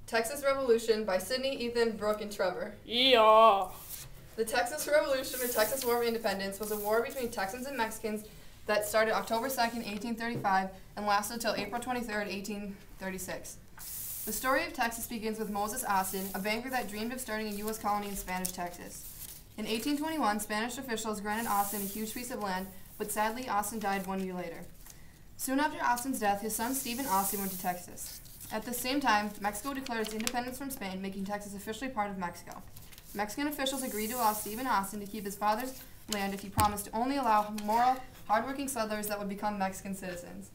Texas Revolution by Sydney, Ethan, Brooke, and Trevor. Yeah. The Texas Revolution, or Texas War of Independence, was a war between Texans and Mexicans that started October 2nd, 1835, and lasted until April 23rd, 1836. The story of Texas begins with Moses Austin, a banker that dreamed of starting a U.S. colony in Spanish Texas. In 1821, Spanish officials granted Austin a huge piece of land, but sadly, Austin died 1 year later. Soon after Austin's death, his son Stephen Austin went to Texas. At the same time, Mexico declared its independence from Spain, making Texas officially part of Mexico. Mexican officials agreed to allow Stephen Austin to keep his father's land if he promised to only allow moral, hardworking settlers that would become Mexican citizens.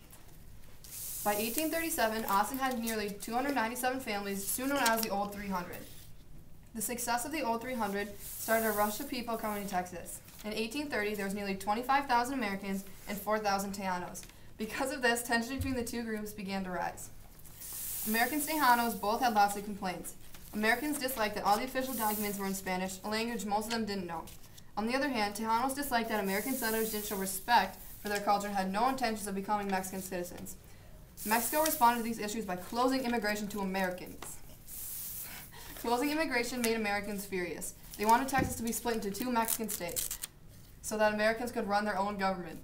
By 1837, Austin had nearly 297 families, soon known as the Old 300. The success of the Old 300 started a rush of people coming to Texas. In 1830, there was nearly 25,000 Americans and 4,000 Tejanos. Because of this, tension between the two groups began to rise. Americans and Tejanos both had lots of complaints. Americans disliked that all the official documents were in Spanish, a language most of them didn't know. On the other hand, Tejanos disliked that American settlers didn't show respect for their culture and had no intentions of becoming Mexican citizens. Mexico responded to these issues by closing immigration to Americans. Closing immigration made Americans furious. They wanted Texas to be split into two Mexican states so that Americans could run their own government.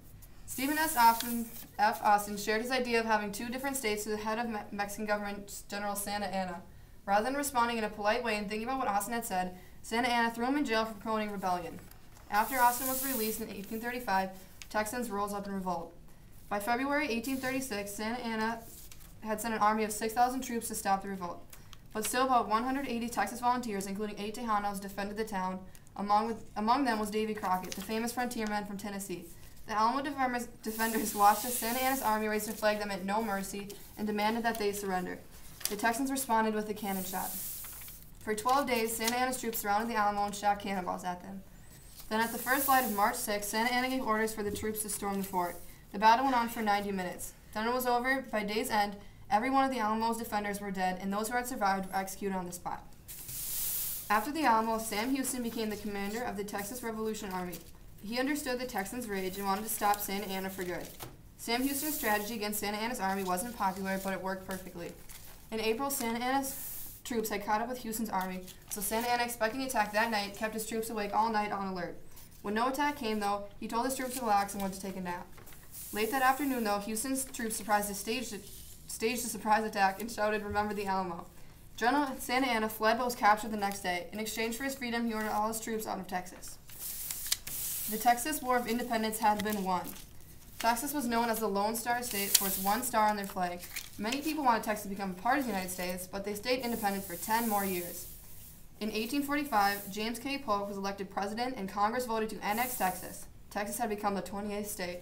Stephen F. Austin shared his idea of having two different states to the head of Mexican government, General Santa Anna. Rather than responding in a polite way and thinking about what Austin had said, Santa Anna threw him in jail for promoting rebellion. After Austin was released in 1835, Texans rose up in revolt. By February 1836, Santa Anna had sent an army of 6,000 troops to stop the revolt. But still about 180 Texas volunteers, including 8 Tejanos, defended the town. Among them was Davy Crockett, the famous frontierman from Tennessee. The Alamo defenders watched as Santa Anna's army raised a flag that meant no mercy and demanded that they surrender. The Texans responded with a cannon shot. For 12 days, Santa Anna's troops surrounded the Alamo and shot cannonballs at them. Then at the first light of March 6, Santa Anna gave orders for the troops to storm the fort. The battle went on for 90 minutes. Then it was over. By day's end, every one of the Alamo's defenders were dead, and those who had survived were executed on the spot. After the Alamo, Sam Houston became the commander of the Texas Revolution Army. He understood the Texans' rage and wanted to stop Santa Anna for good. Sam Houston's strategy against Santa Anna's army wasn't popular, but it worked perfectly. In April, Santa Anna's troops had caught up with Houston's army, so Santa Anna, expecting an attack that night, kept his troops awake all night on alert. When no attack came, though, he told his troops to relax and went to take a nap. Late that afternoon, though, Houston's troops staged a surprise attack and shouted, "Remember the Alamo." General Santa Anna fled but was captured the next day. In exchange for his freedom, he ordered all his troops out of Texas. The Texas War of Independence had been won. Texas was known as the Lone Star State for its one star on their flag. Many people wanted Texas to become a part of the United States, but they stayed independent for 10 more years. In 1845, James K. Polk was elected president and Congress voted to annex Texas. Texas had become the 28th state.